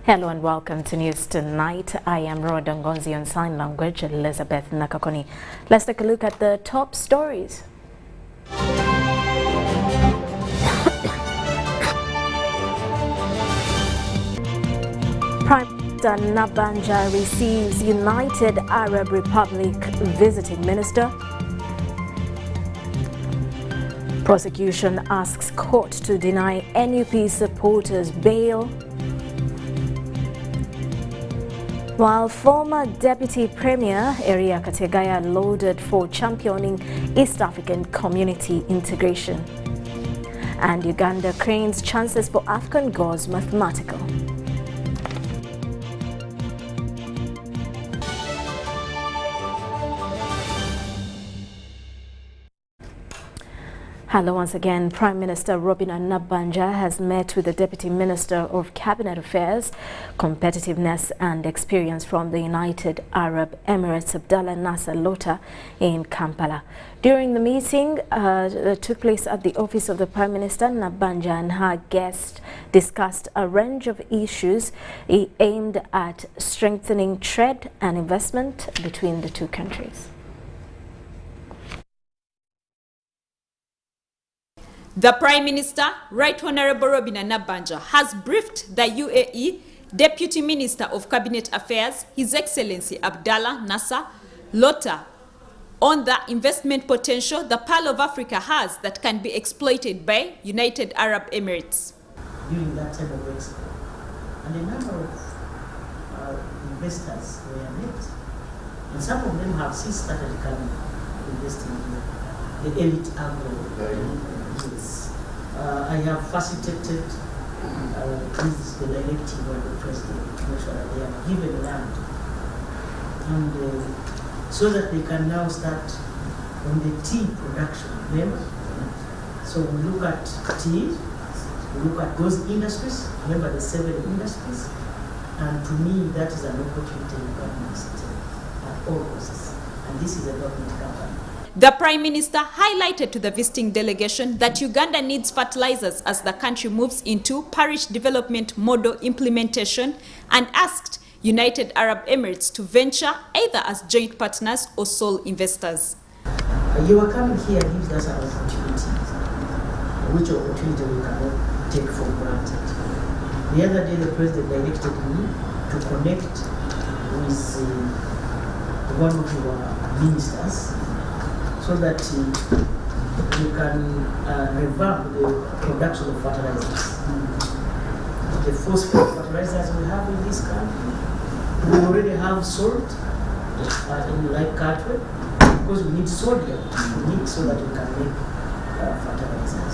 Hello and welcome to News Tonight. I am Rhoda Ngonzi on sign language, Elizabeth Nakakoni. Let's take a look at the top stories. Prime Minister Nabanja receives United Arab Republic visiting minister. Prosecution asks court to deny NUP supporters bail. While former Deputy Premier Eriya Kategaya lauded for championing East African community integration. And Uganda cranes chances for African goals mathematical. Hello once again. Prime Minister Rhoda Ngonzi has met with the Deputy Minister of Cabinet Affairs, Competitiveness and Experience from the United Arab Emirates, Abdallah Nasser Lota, in Kampala. During the meeting that took place at the office of the Prime Minister, Ngonzi and her guest discussed a range of issues aimed at strengthening trade and investment between the two countries. The Prime Minister, Right Honorable Rhoda Ngonzi, has briefed the UAE Deputy Minister of Cabinet Affairs, His Excellency Abdallah Nasser Lota, on the investment potential the Pearl of Africa has that can be exploited by United Arab Emirates. During that type of expo, and a number of investors were met, and some of them have since started coming investing in the elite agro. Yes. I have facilitated the directive of the president to make sure that they are given land, and so that they can now start on the tea production. Remember? So we look at tea, we look at those industries. Remember the 7 industries, and to me that is an opportunity in government at all costs, and this is a government company. The Prime Minister highlighted to the visiting delegation that Uganda needs fertilizers as the country moves into Parish development model implementation, and asked United Arab Emirates to venture either as joint partners or sole investors. Your coming here gives us an opportunity, which opportunity we cannot take for granted. The other day the President directed me to connect with one of your ministers, so that you can revamp the production of fertilizers. The phosphate fertilizers we have in this country, we already have salt in like country, because we need sodium. We need so that we can make fertilizers.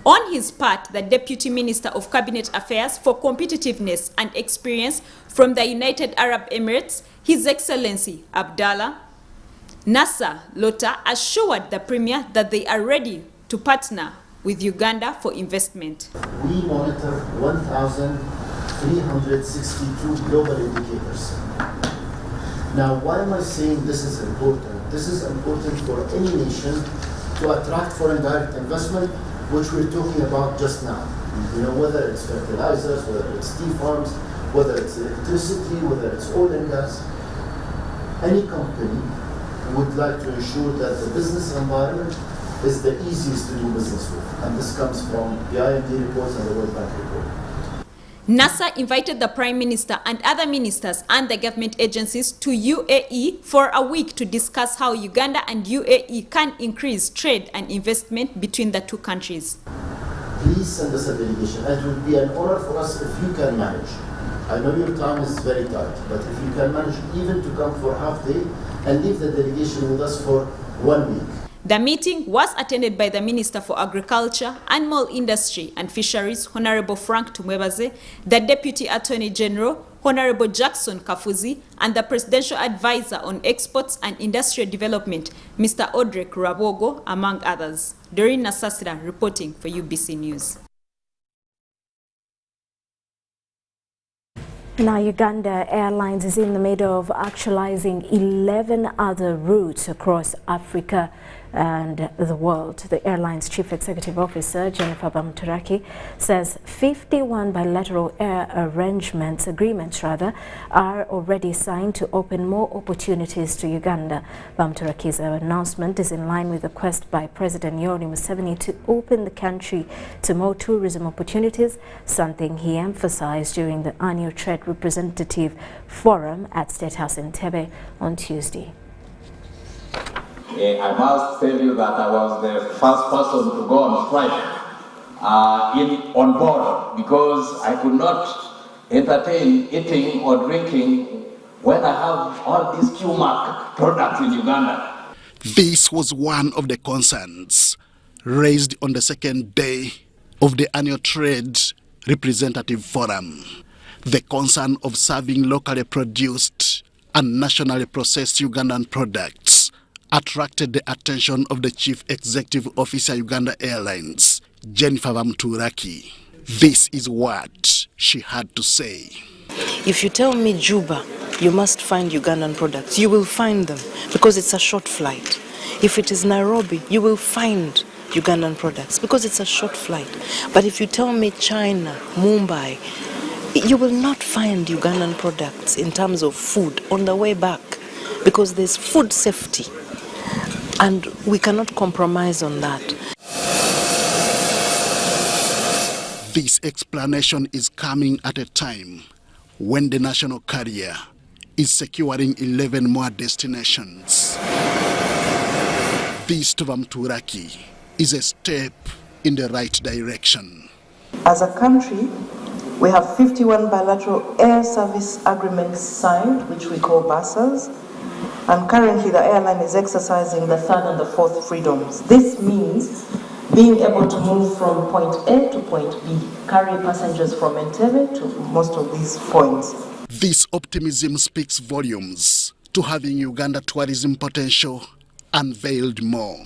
On his part, the Deputy Minister of Cabinet Affairs for Competitiveness and Experience from the United Arab Emirates, His Excellency Abdallah Nasser Lota, assured the Premier that they are ready to partner with Uganda for investment. We monitor 1,362 global indicators. Now, why am I saying this is important? This is important for any nation to attract foreign direct investment, which we're talking about just now. You know, whether it's fertilizers, whether it's tea farms, whether it's electricity, whether it's oil and gas. Any company would like to ensure that the business environment is the easiest to do business with. And this comes from the IMD reports and the World Bank report. Nasser invited the Prime Minister and other ministers and the government agencies to UAE for a week to discuss how Uganda and UAE can increase trade and investment between the two countries. Please send us a delegation. It would be an honor for us if you can manage. I know your time is very tight, but if you can manage even to come for half day and leave the delegation with us for 1 week. The meeting was attended by the Minister for Agriculture, Animal Industry and Fisheries, Honorable Frank Tumwebaze, the Deputy Attorney General, Honorable Jackson Kafuzi, and the Presidential Advisor on Exports and Industrial Development, Mr. Odrek Rabogo, among others. Doreen Nasasira reporting for UBC News. Now, Uganda Airlines is in the middle of actualizing 11 other routes across Africa and the world. The airline's Chief Executive Officer, Jennifer Bamturaki, says 51 bilateral air agreements are already signed to open more opportunities to Uganda. Bamturaki's announcement is in line with the quest by President Yoweri Museveni to open the country to more tourism opportunities, something he emphasized during the annual Trade Representative Forum at State House in Entebbe on Tuesday. I must tell you that I was the first person to go on strike on board, because I could not entertain eating or drinking when I have all these Q-mark products in Uganda. This was one of the concerns raised on the second day of the annual Trade Representative Forum. The concern of serving locally produced and nationally processed Ugandan products attracted the attention of the Chief Executive Officer, Uganda Airlines, Jennifer Bamturaki. This is what she had to say. If you tell me Juba, you must find Ugandan products. You will find them because it's a short flight. If it is Nairobi, you will find Ugandan products because it's a short flight. But if you tell me China, Mumbai, you will not find Ugandan products in terms of food on the way back because there's food safety. And we cannot compromise on that. This explanation is coming at a time when the national carrier is securing 11 more destinations. This to Bamturaki is a step in the right direction. As a country, we have 51 bilateral air service agreements signed, which we call BASAs. And currently the airline is exercising the third and the fourth freedoms. This means being able to move from point A to point B, carry passengers from Entebbe to most of these points. This optimism speaks volumes to having Uganda tourism potential unveiled more.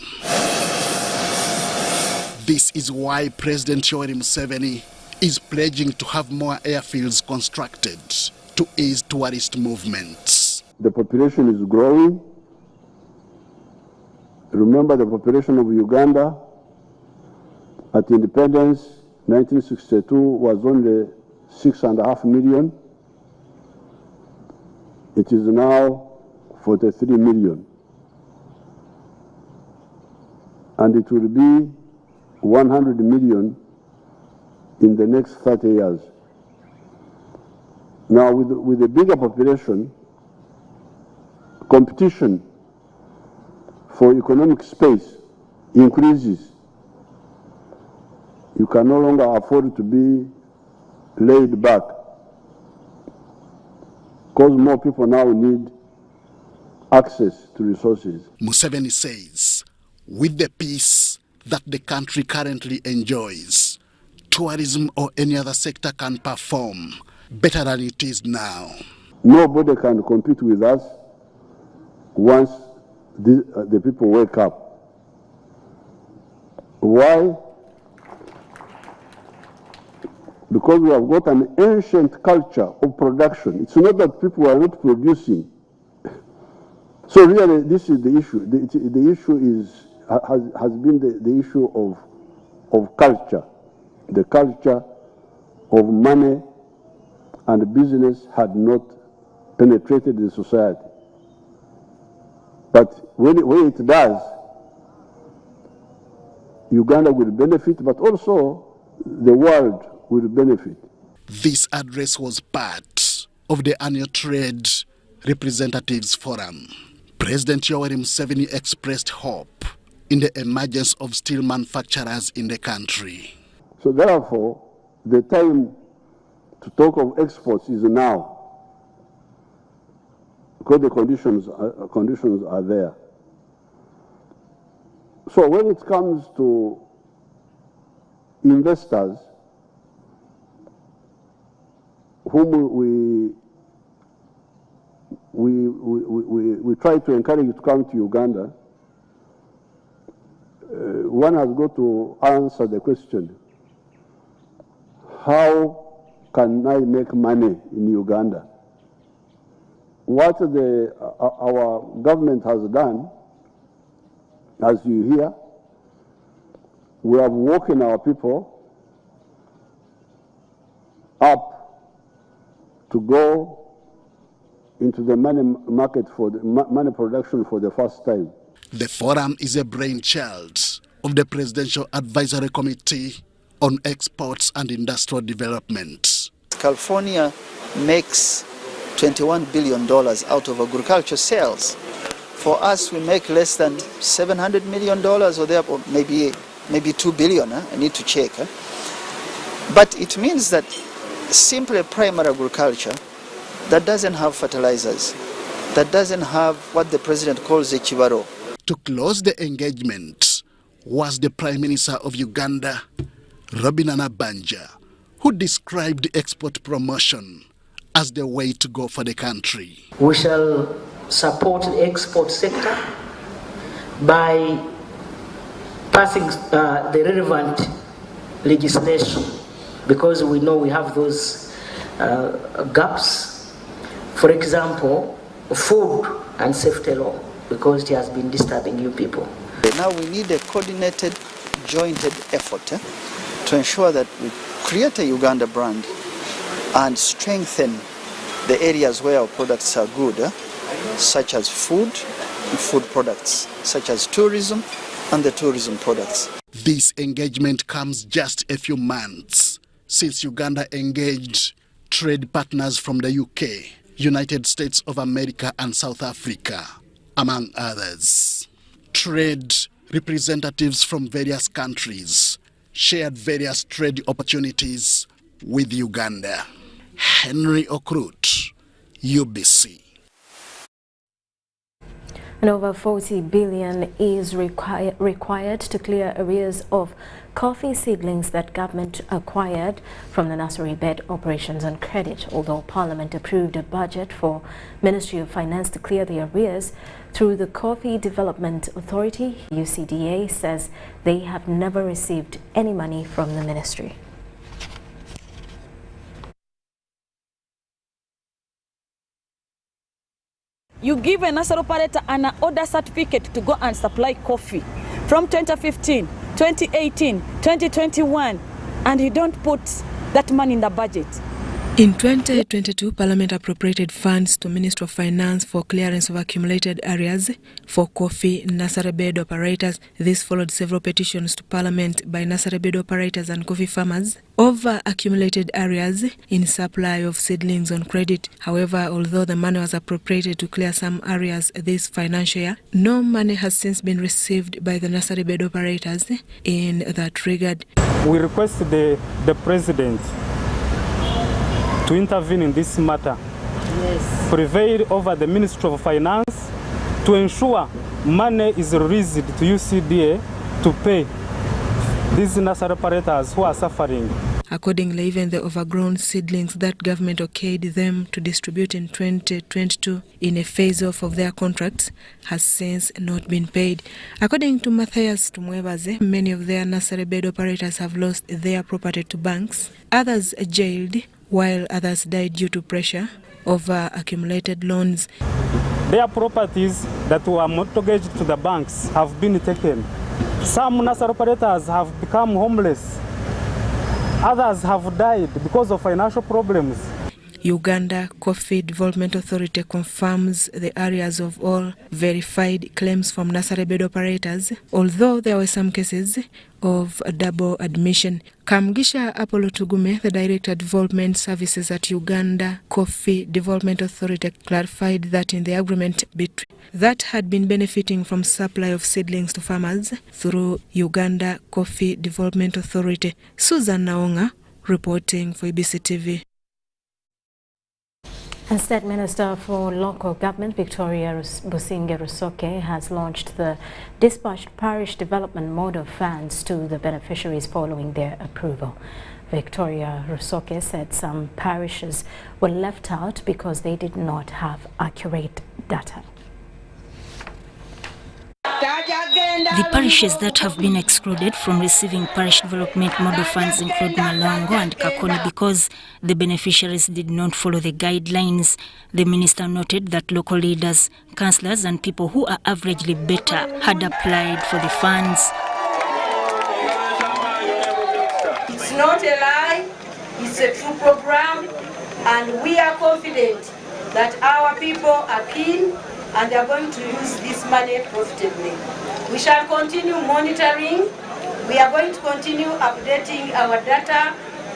This is why President Yoweri Museveni is pledging to have more airfields constructed to ease tourist movements. The population is growing. Remember, the population of Uganda at independence, 1962, was only 6.5 million. It is now 43 million. And it will be 100 million in the next 30 years. Now, with a bigger population, competition for economic space increases. You can no longer afford to be laid back because more people now need access to resources. Museveni says, with the peace that the country currently enjoys, tourism or any other sector can perform better than it is now. Nobody can compete with us once the people wake up. Why? Because we have got an ancient culture of production. It's not that people are not producing. So really, this is the issue. The issue has been the issue of culture. The culture of money and business had not penetrated the society. But when it does, Uganda will benefit, but also the world will benefit. This address was part of the annual Trade Representatives Forum. President Yoweri Museveni expressed hope in the emergence of steel manufacturers in the country. So therefore, the time to talk of exports is now, because the conditions are there. So when it comes to investors whom we try to encourage to come to Uganda, one has got to answer the question, how can I make money in Uganda? What our government has done as you hear, we have woken our people up to go into the money market for the money production for the first time. The forum is a brainchild of the Presidential Advisory Committee on Exports and Industrial Development. California makes $21 billion out of agriculture sales. For us, we make less than $700 million or maybe $2 billion. I need to check. But it means that simply primary agriculture that doesn't have fertilizers, that doesn't have what the president calls the chibaro. To close the engagement was the Prime Minister of Uganda, Rhoda Ngonzi, who described export promotion as the way to go for the country. We shall support the export sector by passing the relevant legislation, because we know we have those gaps. For example, food and safety law, because it has been disturbing you people. Now we need a coordinated, jointed effort to ensure that we create a Uganda brand and strengthen the areas where our products are good, such as food and food products, such as tourism and the tourism products. This engagement comes just a few months since Uganda engaged trade partners from the UK, United States of America and South Africa, among others. Trade representatives from various countries shared various trade opportunities with Uganda. Henry Okrut, UBC. And over 40 billion is required to clear arrears of coffee seedlings that government acquired from the nursery bed operations on credit. Although Parliament approved a budget for Ministry of Finance to clear the arrears through the Coffee Development Authority, UCDA says they have never received any money from the ministry. You give a nursery operator an order certificate to go and supply coffee from 2015, 2018, 2021, and you don't put that money in the budget. In 2022, Parliament appropriated funds to Ministry of Finance for clearance of accumulated arrears for coffee nursery bed operators. This followed several petitions to Parliament by nursery bed operators and coffee farmers over accumulated arrears in supply of seedlings on credit. However, although the money was appropriated to clear some arrears this financial year, no money has since been received by the nursery bed operators in that regard. We request the President to intervene in this matter, prevail over the Ministry of Finance to ensure money is released to UCDA to pay these nursery operators who are suffering. Accordingly, even the overgrown seedlings that government okayed them to distribute in 2022 in a phase-off of their contracts has since not been paid. According to Matthias Tumwebaze, many of their nursery bed operators have lost their property to banks, others jailed, while others died due to pressure over accumulated loans. Their properties that were mortgaged to the banks have been taken. Some nursery operators have become homeless. Others have died because of financial problems. Uganda Coffee Development Authority confirms the areas of all verified claims from nursery bed operators, although there were some cases of double admission. Kamgisha Apollo Tugume, the Director of Development Services at Uganda Coffee Development Authority, clarified that in the agreement that had been benefiting from supply of seedlings to farmers through Uganda Coffee Development Authority. Susan Naonga reporting for EBC TV. And State Minister for Local Government Victoria Businge Rusoke has launched the dispatched parish development model funds to the beneficiaries following their approval. Victoria Rusoke said some parishes were left out because they did not have accurate data. The parishes that have been excluded from receiving parish development model funds include Malongo and Kakoni because the beneficiaries did not follow the guidelines. The minister noted that local leaders, councillors and people who are averagely better had applied for the funds. It's not a lie, it's a true program, and we are confident that our people are keen and they are going to use this money profitably. We shall continue monitoring. We are going to continue updating our data.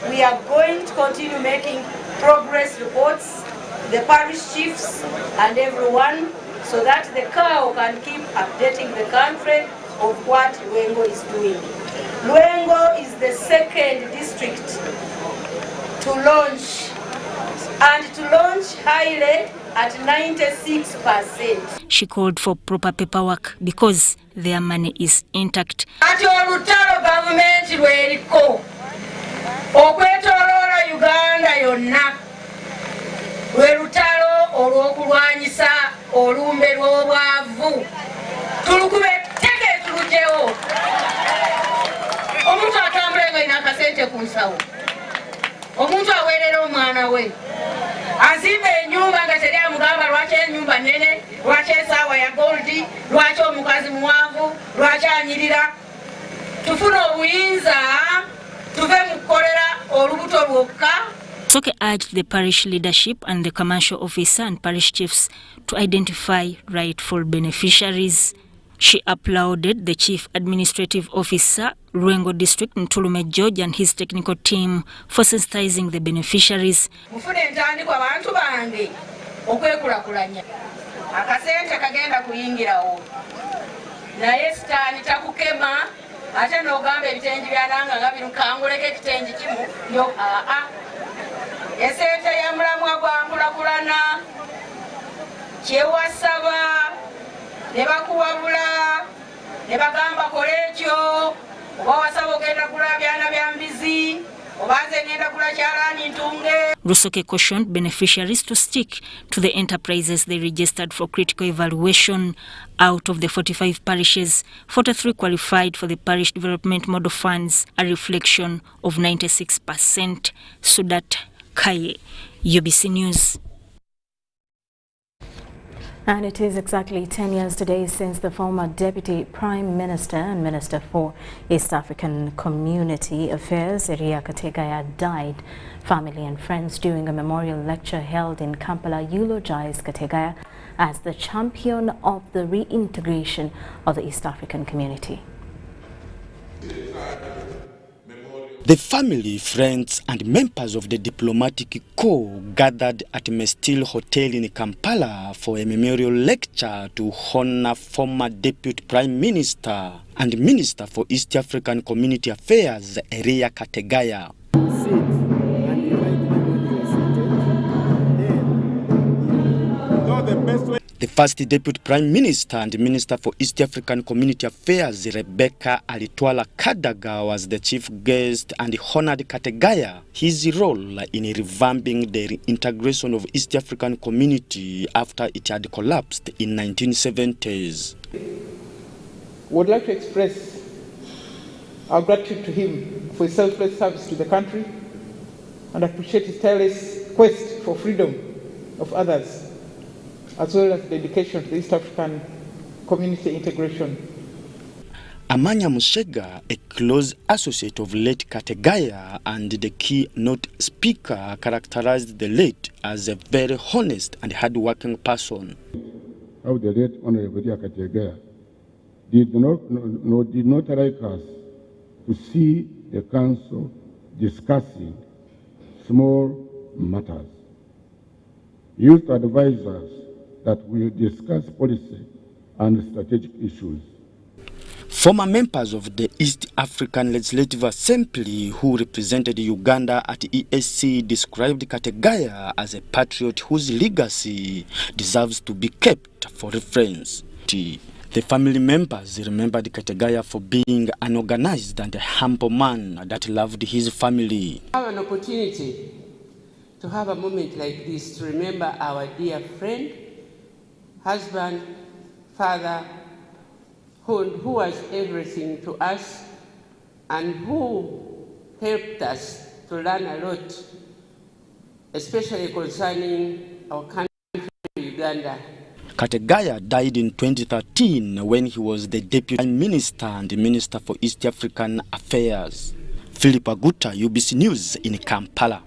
We are going to continue making progress reports, the parish chiefs and everyone, so that the cow can keep updating the country of what Lwengo is doing. Lwengo is the second district to launch, and to launch highly at 96%. She called for proper paperwork because their money is intact. Ati olutalo government lweriko okwetoloola Uganda yonna lwe lutalo olw'okulwanyisa olumbe lw'obwavu. Tulukube tege tulujewo. Omuntu atambula nga alina akasente ku nsawo. Omuntu aweerera omwana we. Azimba ennyumba nga teri amugamba lwaki ennyumba nene, lwaki esaawa ya goldi, lwaki omukazi muwanvu, lwaki anyirira. Tufune obuyinza, tuve mu kukolera olubuto lwokka. Soke urged the parish leadership and the commercial officer and parish chiefs to identify rightful beneficiaries. She applauded the Chief Administrative Officer, Lwengo District, Ntulume George, and his technical team for sensitizing the beneficiaries. Mufune entandikwa abantu bange okwekulakulanya. Akasente kagenda kuyingirawo. Naye sitaani takukema ate n'ogamba ebitengi byananga nga birukanguleko ekitengi kimu yo esente ya mulamwa gwa nkulakulana kyewasaba ne bakuwabula ne bagamba kola ekyo oba wasaba ogenda kula byana bya mbizi oba nze ngenda kula kyalaani ntunge. Rusoke cautioned beneficiaries to stick to the enterprises they registered for critical evaluation. Out of the 45 parishes, 43 qualified for the parish development model funds, a reflection of 96%. Sudat Kaye, UBC News. And it is exactly 10 years today since the former Deputy Prime Minister and Minister for East African Community Affairs, Eriya Kategaya, died. Family and friends during a memorial lecture held in Kampala eulogized Kategaya as the champion of the reintegration of the East African community. The family, friends and members of the diplomatic corps gathered at Mestil Hotel in Kampala for a memorial lecture to honor former Deputy Prime Minister and Minister for East African Community Affairs, Eriya Kategaya. The first Deputy Prime Minister and Minister for East African Community Affairs, Rebecca Alitwala Kadaga, was the chief guest and honored Kategaya his role in revamping the reintegration of East African community after it had collapsed in 1970s. Would like to express our gratitude to him for his selfless service to the country and appreciate his tireless quest for freedom of others, as well as dedication to the East African community integration. Amanya Mushega, a close associate of late Kategaya and the keynote speaker, characterized the late as a very honest and hard-working person. How the late Honorable Eriya Kategaya did not like us to see the council discussing small matters. He used to advise us that we discuss policy and strategic issues. Former members of the East African Legislative Assembly who represented Uganda at EAC described Kategaya as a patriot whose legacy deserves to be kept for reference. The family members remembered Kategaya for being an organized and humble man that loved his family. I have an opportunity to have a moment like this to remember our dear friend, husband, father, who was everything to us and who helped us to learn a lot, especially concerning our country, Uganda. Kategaya died in 2013 when he was the Deputy Prime Minister and Minister for East African Affairs. Philip Aguta, UBC News in Kampala.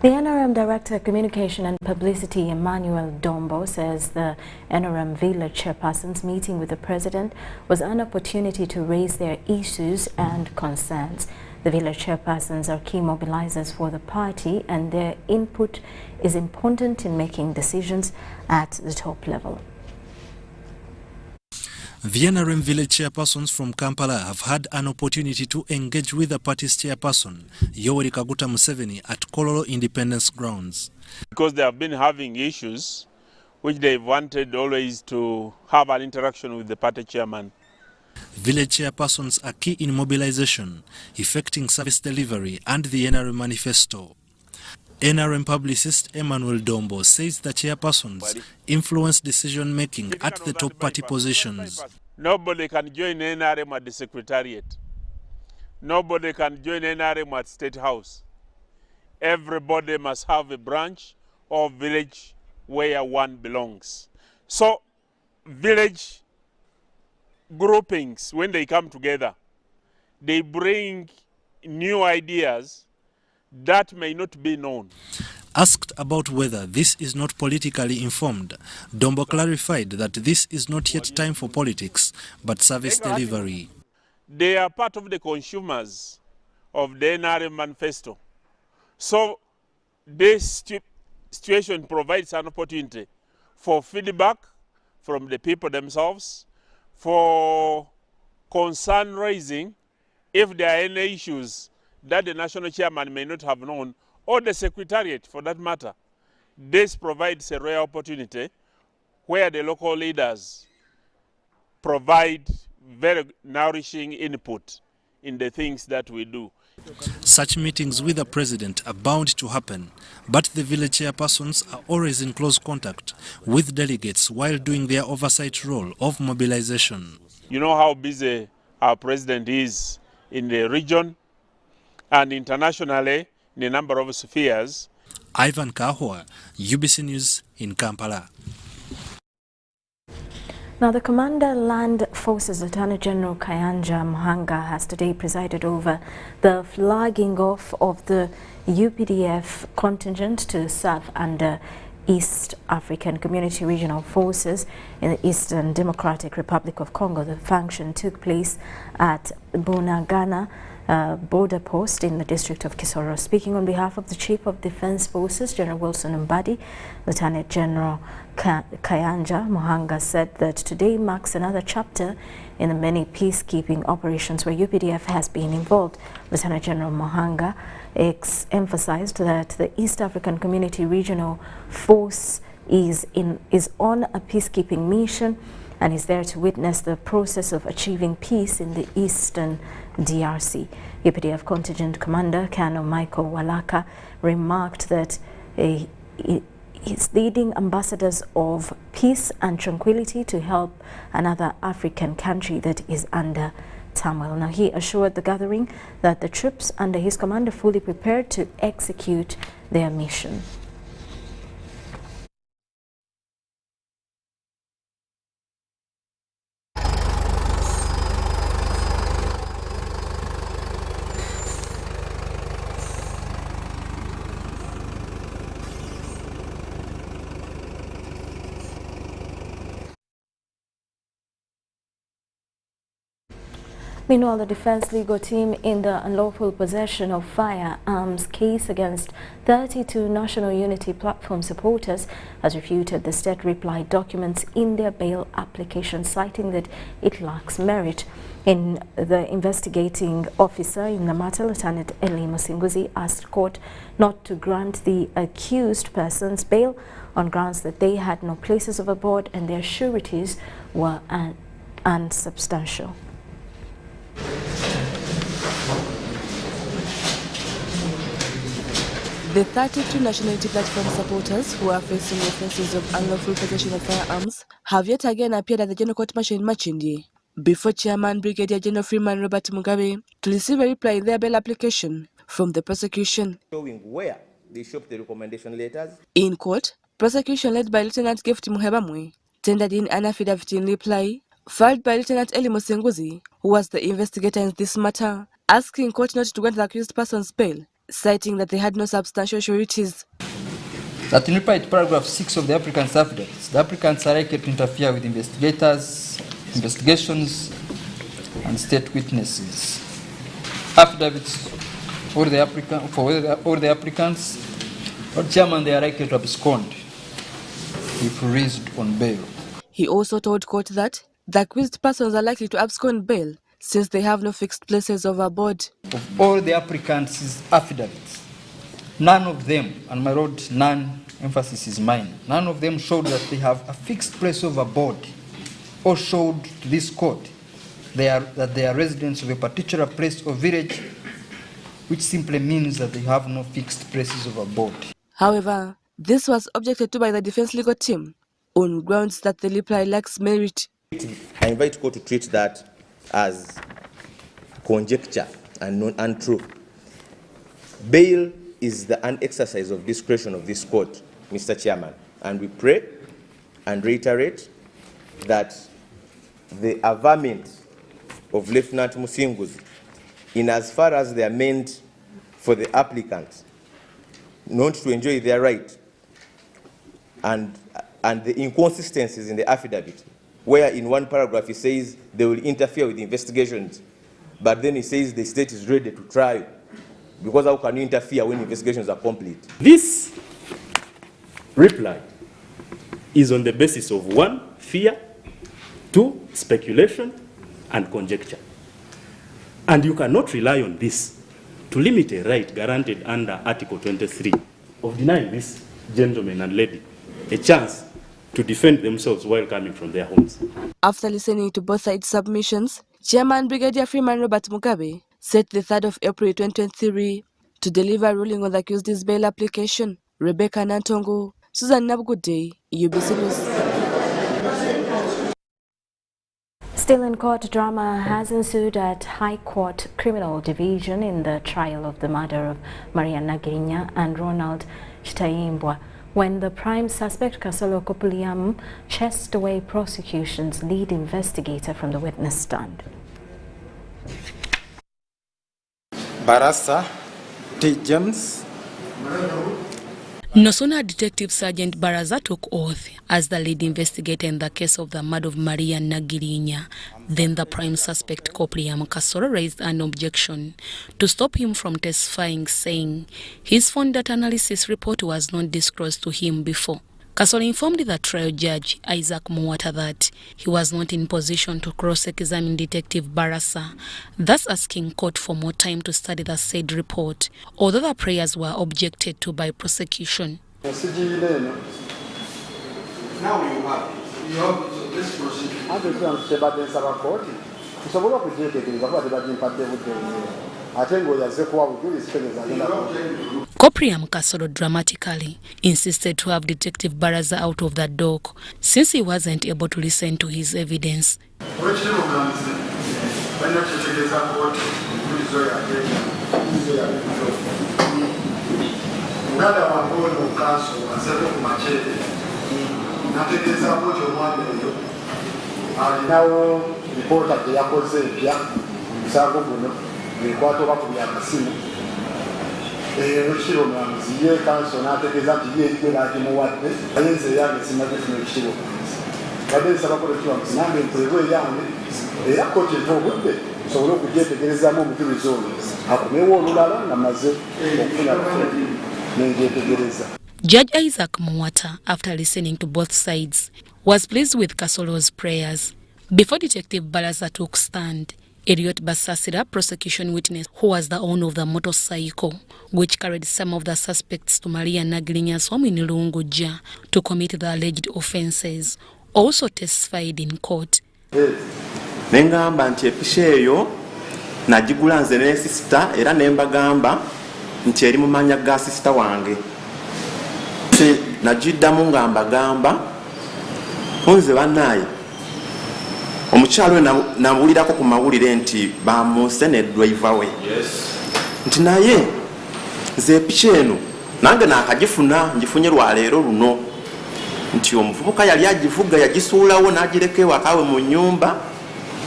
The NRM Director of Communication and Publicity, Emmanuel Dombo, says the NRM village chairpersons meeting with the President was an opportunity to raise their issues and concerns. The village chairpersons are key mobilizers for the party and their input is important in making decisions at the top level. The NRM village chairpersons from Kampala have had an opportunity to engage with the party's chairperson, Yoweri Kaguta Museveni, at Kololo Independence Grounds. Because they have been having issues which they wanted always to have an interaction with the party chairman. Village chairpersons are key in mobilization, effecting service delivery and the NRM manifesto. NRM publicist Emmanuel Dombo says the chairpersons influence decision-making at the top party positions. Nobody can join NRM at the Secretariat. Nobody can join NRM at State House. Everybody must have a branch or village where one belongs. So, village groupings, when they come together, they bring new ideas that may not be known. Asked about whether this is not politically informed, Dombo clarified that this is not yet time for politics, but service delivery. They are part of the consumers of the NRM manifesto. So this situation provides an opportunity for feedback from the people themselves, for concern raising if there are any issues that the national chairman may not have known, or the secretariat for that matter. This provides a rare opportunity where the local leaders provide very nourishing input in the things that we do. Such meetings with the President are bound to happen, but the village chairpersons are always in close contact with delegates while doing their oversight role of mobilization. You know how busy our President is in the region and internationally in a number of spheres. Ivan Kahwa, UBC News in Kampala. Now, the Commander Land Forces Lieutenant General Kayanja Muhanga has today presided over the flagging off of the UPDF contingent to serve under East African Community Regional Forces in the Eastern Democratic Republic of Congo. The function took place at Bunagana border post in the district of Kisoro. Speaking on behalf of the Chief of Defense Forces, General Wilson Mbadi, Lieutenant General Kayanja Muhanga said that today marks another chapter in the many peacekeeping operations where UPDF has been involved. Lieutenant General Muhanga emphasized that the East African Community Regional Force is on a peacekeeping mission and is there to witness the process of achieving peace in the Eastern DRC. UPDF Contingent Commander Colonel Michael Walaka remarked that he's leading ambassadors of peace and tranquility to help another African country that is under turmoil. Now, he assured the gathering that the troops under his command are fully prepared to execute their mission. Meanwhile, the defense legal team in the unlawful possession of firearms case against 32 National Unity Platform supporters has refuted the state reply documents in their bail application, citing that it lacks merit. In the investigating officer in the matter, Lieutenant Eli Musinguzi, asked court not to grant the accused persons bail on grounds that they had no places of abode and their sureties were unsubstantial. The 32 Nationality Platform supporters who are facing offences of unlawful possession of firearms have yet again appeared at the General Court Martial in Machindi before Chairman Brigadier General Freeman Robert Mugabe to receive a reply in their bail application from the prosecution. Showing where they shopped the recommendation letters. In court, prosecution led by Lieutenant Gift Muhebamwe tendered in an affidavit in reply filed by Lieutenant Eli Musenguzi, who was the investigator in this matter, asking court not to grant the accused person's bail, citing that they had no substantial sureties. That in reply to paragraph 6 of the applicant's affidavit, the applicants are likely to interfere with investigators, investigations, and state witnesses. Affidavits for the applicants, or chairman, they are likely to abscond if released on bail. He also told court that the accused persons are likely to abscond bail since they have no fixed places of abode. Of all the applicants' affidavits, none of them, and my lord, none, emphasis is mine, none of them showed that they have a fixed place of abode or showed to this court that they are residents of a particular place or village, which simply means that they have no fixed places of abode. However, this was objected to by the defense legal team on grounds that the reply lacks merit. I invite court to treat that as conjecture and not untrue. Bail is an exercise of discretion of this court, Mr. Chairman, and we pray and reiterate that the averment of Lieutenant Musenguzi, in as far as they are meant for the applicant not to enjoy their right, and the inconsistencies in the affidavit, where in one paragraph he says they will interfere with investigations, but then he says the state is ready to try, because how can you interfere when investigations are complete? This reply is on the basis of 1, fear, 2, speculation, and conjecture. And you cannot rely on this to limit a right granted under Article 23 of denying this gentleman and lady a chance to defend themselves while coming from their homes. After listening to both sides' submissions, Chairman Brigadier Freeman Robert Mugabe set the 3rd of April 2023 to deliver a ruling on the accused's bail application. Rebecca Nantongo, Susan Nabgude, UBC News. Still in court, drama has ensued at High Court Criminal Division in the trial of the murder of Maria Nagirinya and Ronald Chitayimbwa, when the prime suspect, Kasolo Kopuliam, chased away prosecution's lead investigator from the witness stand. Barasa T. James. No sooner Detective Sergeant Baraza took oath as the lead investigator in the case of the murder of Maria Nagirinya, then the prime suspect Kopriam Kasoro raised an objection to stop him from testifying, saying his phone data analysis report was not disclosed to him before. Kasoro informed the trial judge, Isaac Muwata, that he was not in position to cross-examine Detective Barasa, thus asking court for more time to study the said report, although the prayers were objected to by prosecution. Now you have this Kopriam Kasoro dramatically insisted to have Detective Baraza out of the dock since he wasn't able to listen to his evidence. Judge Isaac Muwata, after listening to both sides, was pleased with Kasolo's prayers. Before Detective Baraza took stand, Eriot Basasira, prosecution witness who was the owner of the motorcycle which carried some of the suspects to Maria Nagiriny's home in Lunguja to commit the alleged offences, also testified in court. Nengamba nti episha eyo najigula nze ne sister era nemba gamba nti eri mu manya ga sister wange najiddamu nga mbagamba nze bannaaye omukyalo nawulirako ku mawulire nti bamunse ne driver we nti naye nze piki eno nange nakagifuna ngifunye lwaleero luno nti omuvubuka yali agivuga yagisuulawo n'agireka ewakawe mu nnyumba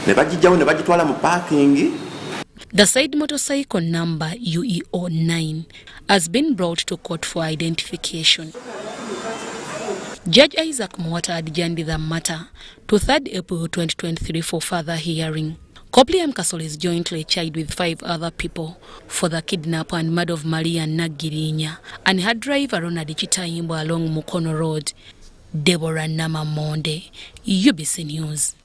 ne bagijjawo ne bagitwala mu parking. The said motorcycle number UEO9 has been brought to court for identification. Judge Isaac Mwata adjourned the matter to 3rd April 2023 for further hearing. Copley M. Kasol is jointly charged with 5 other people for the kidnap and murder of Maria Nagirinya and her driver Ronald Chitayimbo along Mukono Road. Deborah Namamonde, UBC News.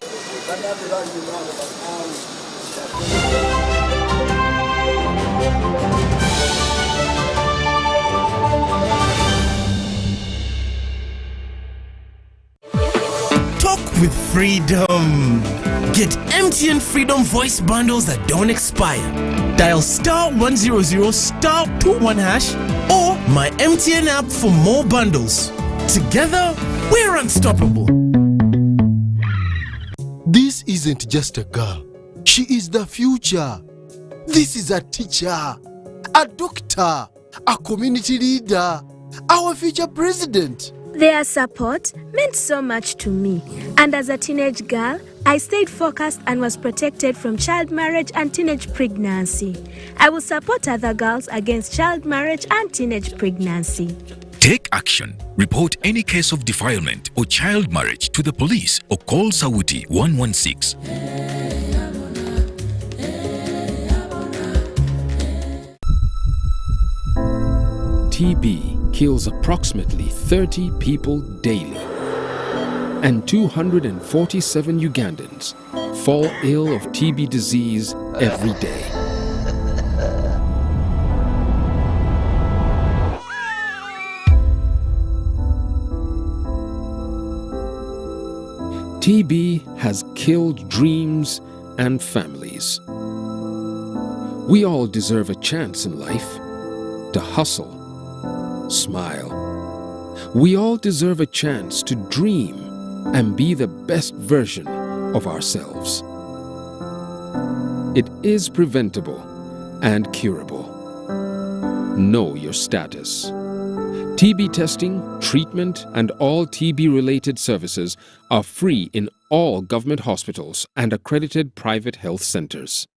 Talk with freedom. Get MTN Freedom voice bundles that don't expire. Dial *100 *21# or my MTN app for more bundles. Together, we're unstoppable. This isn't just a girl. She is the future. This is a teacher, a doctor, a community leader, our future president. Their support meant so much to me, and as a teenage girl, I stayed focused and was protected from child marriage and teenage pregnancy. I will support other girls against child marriage and teenage pregnancy. Take action. Report any case of defilement or child marriage to the police or call Sauti 116. TB kills approximately 30 people daily, and 247 Ugandans fall ill of TB disease every day. TB has killed dreams and families. We all deserve a chance in life to hustle, smile. We all deserve a chance to dream and be the best version of ourselves. It is preventable and curable. Know your status. TB testing, treatment, and all TB-related services are free in all government hospitals and accredited private health centers.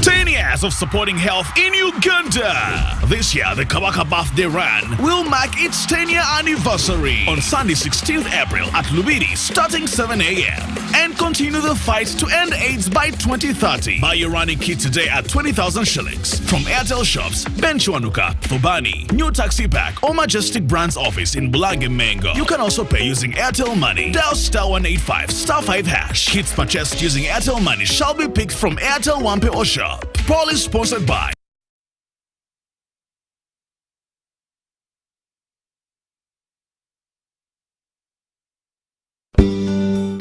10 years of supporting health in Uganda. This year, the Kabaka Birthday Run will mark its 10-year anniversary on Sunday, 16th April at Lubiri, starting 7 a.m. and continue the fight to end AIDS by 2030. Buy your running kit today at 20,000 shillings from Airtel shops, Benchwanuka, Fubani, New Taxi Pack, or Majestic Brands office in Bulange Mengo. You can also pay using Airtel Money. Dial *185 *5#. Kits purchased using Airtel Money shall be picked from Airtel Wampe or Shop. Proudly sponsored by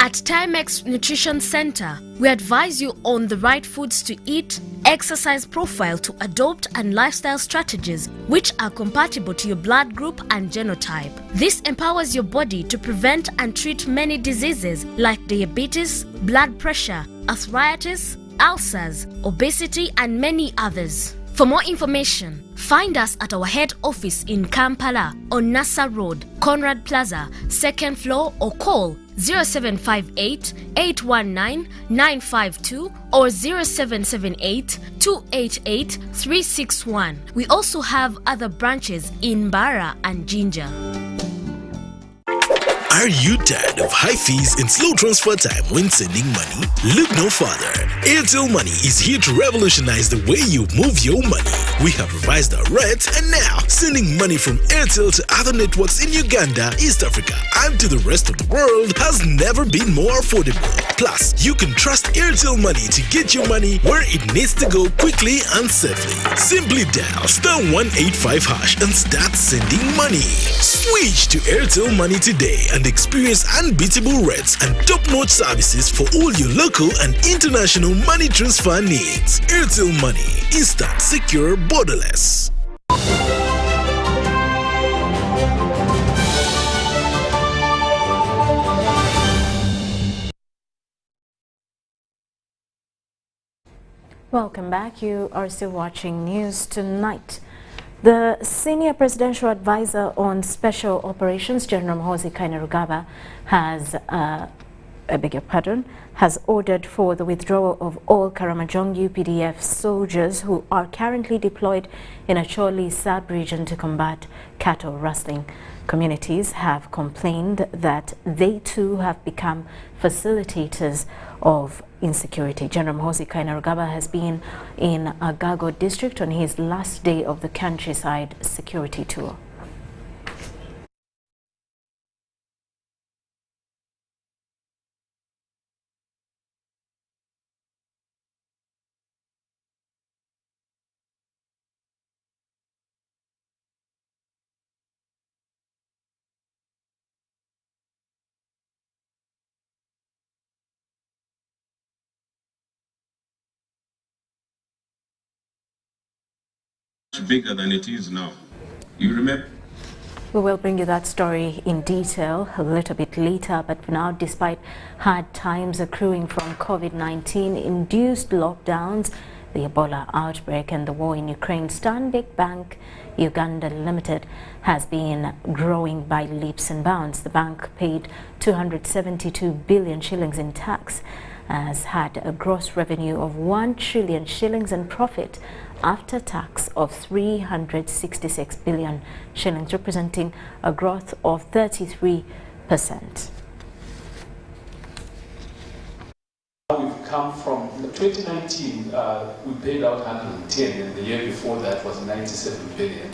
At Timex Nutrition Center, we advise you on the right foods to eat, exercise profile to adopt, and lifestyle strategies which are compatible to your blood group and genotype. This empowers your body to prevent and treat many diseases like diabetes, blood pressure, arthritis, ulcers, obesity, and many others. For more information, find us at our head office in Kampala on Nassa Road, Conrad Plaza, 2nd floor, or call 0758 819 952 or 0778 288 361. We also have other branches in Bara and Jinja. Are you tired of high fees and slow transfer time when sending money? Look no further. Airtel Money is here to revolutionize the way you move your money. We have revised our rates, and now sending money from Airtel to other networks in Uganda, East Africa, and to the rest of the world has never been more affordable. Plus, you can trust Airtel Money to get your money where it needs to go quickly and safely. Simply dial *185# and start sending money. Switch to Airtel Money today and experience unbeatable rates and top-notch services for all your local and international money transfer needs. Airtel Money. Instant, secure, borderless. Welcome back. You are still watching News Tonight. The Senior Presidential Advisor on Special Operations, General Muhoozi Kainerugaba, has ordered for the withdrawal of all Karamojong UPDF soldiers who are currently deployed in a Acholi sub-region to combat cattle rustling. Communities have complained that they too have become facilitators of insecurity. General Muhoozi Kainerugaba has been in Agago district on his last day of the countryside security tour. Bigger than it is now. You remember? We will bring you that story in detail a little bit later, but for now, despite hard times accruing from COVID-19 induced lockdowns, the Ebola outbreak and the war in Ukraine, Stanbic Bank Uganda Limited has been growing by leaps and bounds. The bank paid 272 billion shillings in tax, has had a gross revenue of 1 trillion shillings and profit after tax of 366 billion shillings, representing a growth of 33%. We've come from 2019, we paid out 110, and the year before that was 97 billion.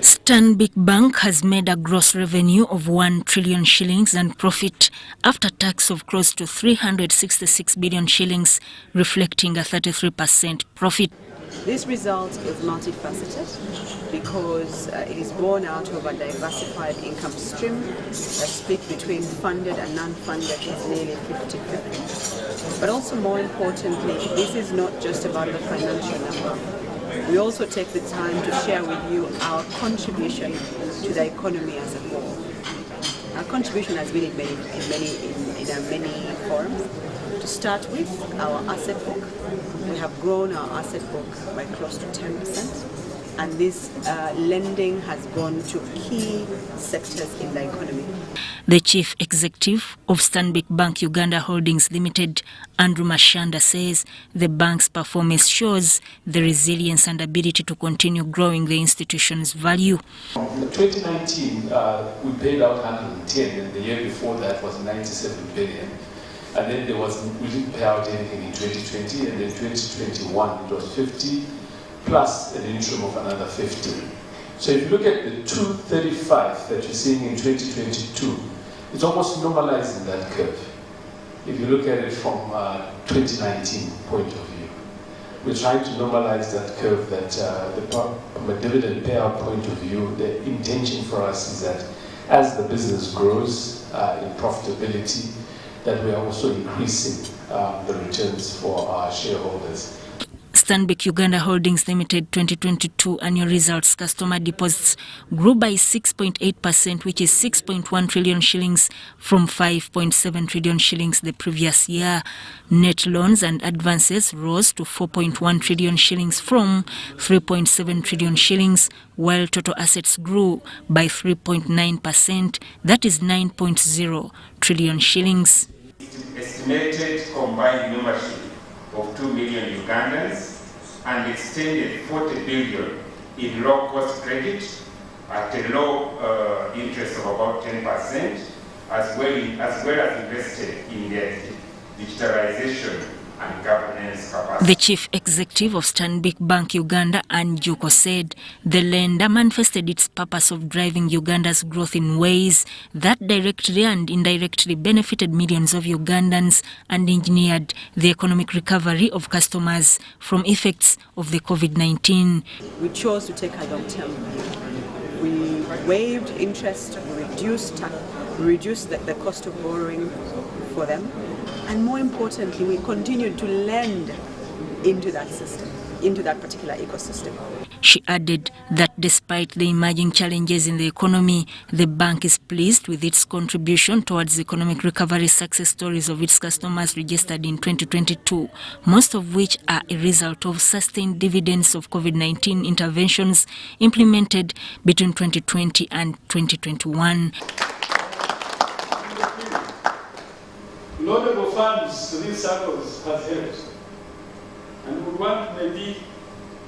Stanbic Bank has made a gross revenue of 1 trillion shillings and profit after tax of close to 366 billion shillings, reflecting a 33% profit. This result is multifaceted because it is born out of a diversified income stream. The split between funded and non-funded is nearly 50-50. But also more importantly, this is not just about the financial number. We also take the time to share with you our contribution to the economy as a whole. Our contribution has been in many forms. To start with, our asset book. We have grown our asset book by close to 10%, and this lending has gone to key sectors in the economy. The Chief Executive of Stanbic Bank Uganda Holdings Limited, Andrew Mashanda, says the bank's performance shows the resilience and ability to continue growing the institution's value. In 2019, we paid out 110, and the year before that was 97 billion. And then we didn't pay out anything in 2020, and then 2021 it was 50 plus an interim of another 50. So if you look at the 235 that you're seeing in 2022, it's almost normalizing that curve. If you look at it from 2019 point of view, we're trying to normalize that curve. That from a dividend payout point of view, the intention for us is that as the business grows in profitability, that we are also increasing the returns for our shareholders. Stanbic Uganda Holdings Limited 2022 annual results customer deposits grew by 6.8%, which is 6.1 trillion shillings from 5.7 trillion shillings the previous year. Net loans and advances rose to 4.1 trillion shillings from 3.7 trillion shillings, while total assets grew by 3.9%, that is 9.0 trillion shillings. Estimated combined membership of 2 million Ugandans and extended 40 billion in low-cost credit at a low interest of about 10%, as well as invested in their digitalization and governance capacity. The Chief Executive of Stanbic Bank Uganda, Anne Juko, said the lender manifested its purpose of driving Uganda's growth in ways that directly and indirectly benefited millions of Ugandans and engineered the economic recovery of customers from effects of the COVID-19. We chose to take a long-term view. We waived interest, we reduced the cost of borrowing for them, and more importantly, we continued to lend into that system, into that particular ecosystem. She added that despite the emerging challenges in the economy, the bank is pleased with its contribution towards the economic recovery success stories of its customers registered in 2022, most of which are a result of sustained dividends of COVID-19 interventions implemented between 2020 and 2021. Laudable funds to these circles has helped, and we want maybe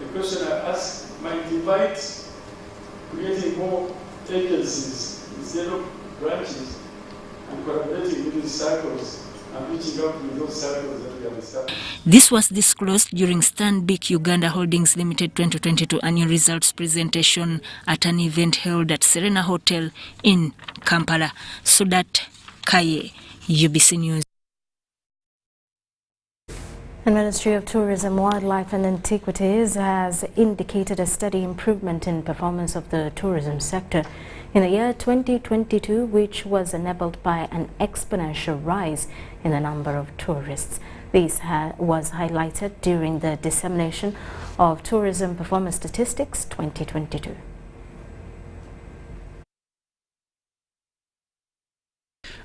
the question I asked might invite creating more agencies instead of branches and collaborating with these circles and reaching out with those circles that we have established. This was disclosed during Stanbic Uganda Holdings Limited 2022 annual results presentation at an event held at Serena Hotel in Kampala. Sudat Kaye, UBC News. The Ministry of Tourism, Wildlife and Antiquities has indicated a steady improvement in performance of the tourism sector in the year 2022, which was enabled by an exponential rise in the number of tourists. This was highlighted during the dissemination of Tourism Performance Statistics 2022.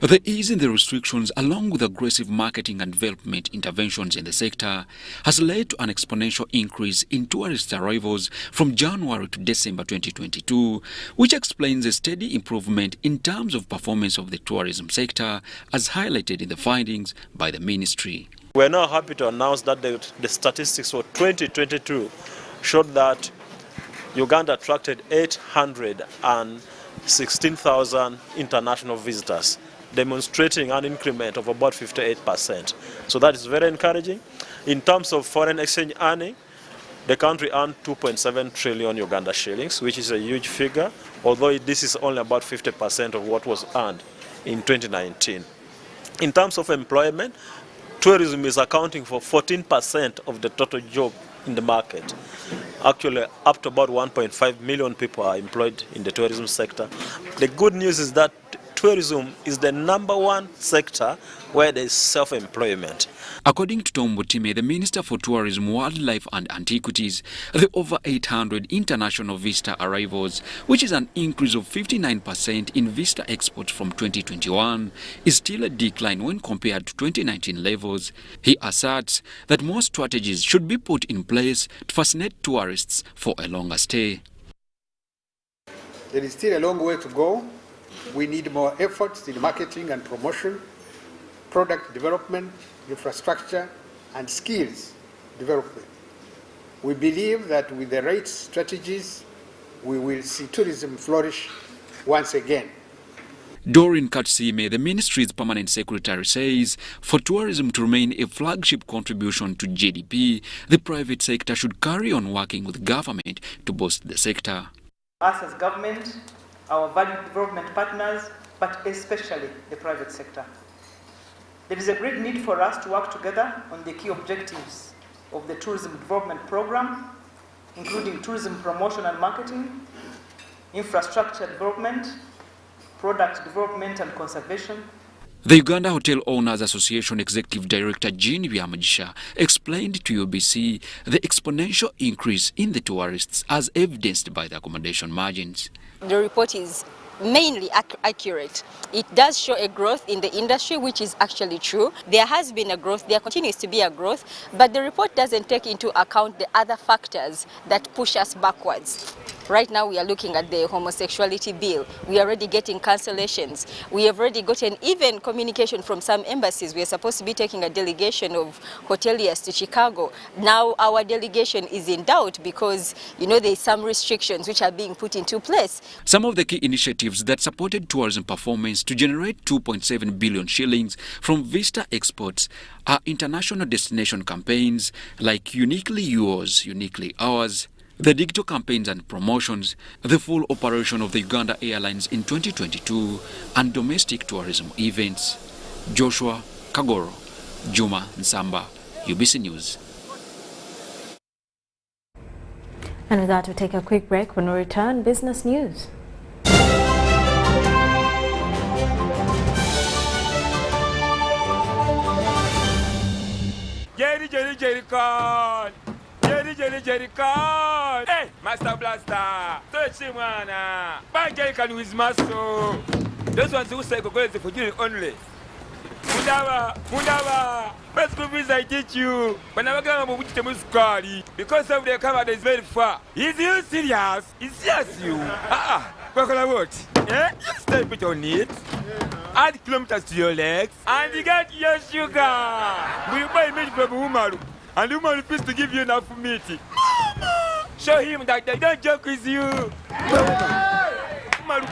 The ease in the restrictions, along with aggressive marketing and development interventions in the sector, has led to an exponential increase in tourist arrivals from January to December 2022, which explains a steady improvement in terms of performance of the tourism sector, as highlighted in the findings by the ministry. We are now happy to announce that the statistics for 2022 showed that Uganda attracted 816,000 international visitors, demonstrating an increment of about 58%. So that is very encouraging. In terms of foreign exchange earning, the country earned 2.7 trillion Uganda shillings, which is a huge figure, although this is only about 50% of what was earned in 2019. In terms of employment, tourism is accounting for 14% of the total job in the market. Actually, up to about 1.5 million people are employed in the tourism sector. The good news is that tourism is the #1 sector where there is self-employment. According to Tom Butime, the Minister for Tourism, Wildlife and Antiquities, the over 800 international visitor arrivals, which is an increase of 59% in visitor exports from 2021, is still a decline when compared to 2019 levels. He asserts that more strategies should be put in place to fascinate tourists for a longer stay. There is still a long way to go. We need more efforts in marketing and promotion, product development, infrastructure, and skills development. We believe that with the right strategies, we will see tourism flourish once again. Doreen Katsime, the ministry's permanent secretary, says for tourism to remain a flagship contribution to GDP, the private sector should carry on working with government to boost the sector. Us as government, our value development partners, but especially the private sector. There is a great need for us to work together on the key objectives of the tourism development program, including tourism promotion and marketing, infrastructure development, product development and conservation. The Uganda Hotel Owners Association Executive Director Jean Byamajisha explained to UBC the exponential increase in the tourists as evidenced by the accommodation margins. The report is mainly accurate. It does show a growth in the industry, which is actually true. There has been a growth, there continues to be a growth, but the report doesn't take into account the other factors that push us backwards. Right now we are looking at the homosexuality bill. We are already getting cancellations. We have already gotten even communication from some embassies. We are supposed to be taking a delegation of hoteliers to Chicago. Now our delegation is in doubt because, there is some restrictions which are being put into place. Some of the key initiatives that supported tourism performance to generate 2.7 billion shillings from visitor exports are international destination campaigns like Uniquely Yours, Uniquely Ours, the digital campaigns and promotions, the full operation of the Uganda Airlines in 2022, and domestic tourism events. Joshua Kagoro, Juma Nsamba, UBC News. And with that, we'll take a quick break. When we return, business news. Jerrycan. Jerrycan. Hey, Master Blaster. Touch him, man. Buy Jerrycan with muscle. Those ones who say go for you only. Mundava. Best movies I teach you. When I go with the muscari, because of the cover is very far. Is you serious? Is serious you? What? Yeah? You stay put on it. Add kilometers to your legs and you get your sugar. We buy meat from Umaru and Umaru refuse to give you enough meat. Mama! Show him that they don't joke with you. Umaru,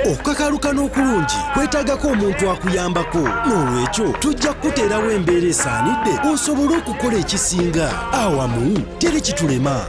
okukakaluka n'okulungi kwetaagako omuntu akuyambako n'olwekyo tujja kukuteerawo embeera esaanidde osobole okukola ekisinga awamu teri kitulema.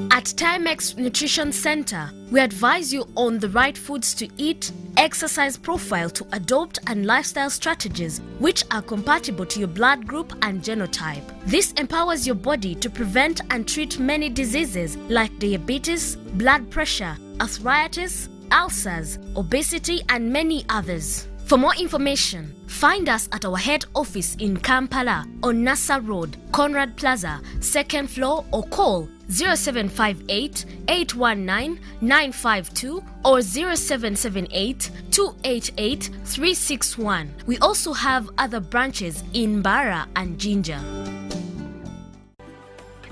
At Timex Nutrition Center, we advise you on the right foods to eat, exercise profile to adopt, and lifestyle strategies which are compatible to your blood group and genotype. This empowers your body to prevent and treat many diseases like diabetes, blood pressure, arthritis, ulcers, obesity, and many others. For more information, find us at our head office in Kampala on Nassa Road, Conrad Plaza, 2nd floor, or call 0758 819 952 or 0778 288 361. We also have other branches in Bara and Jinja.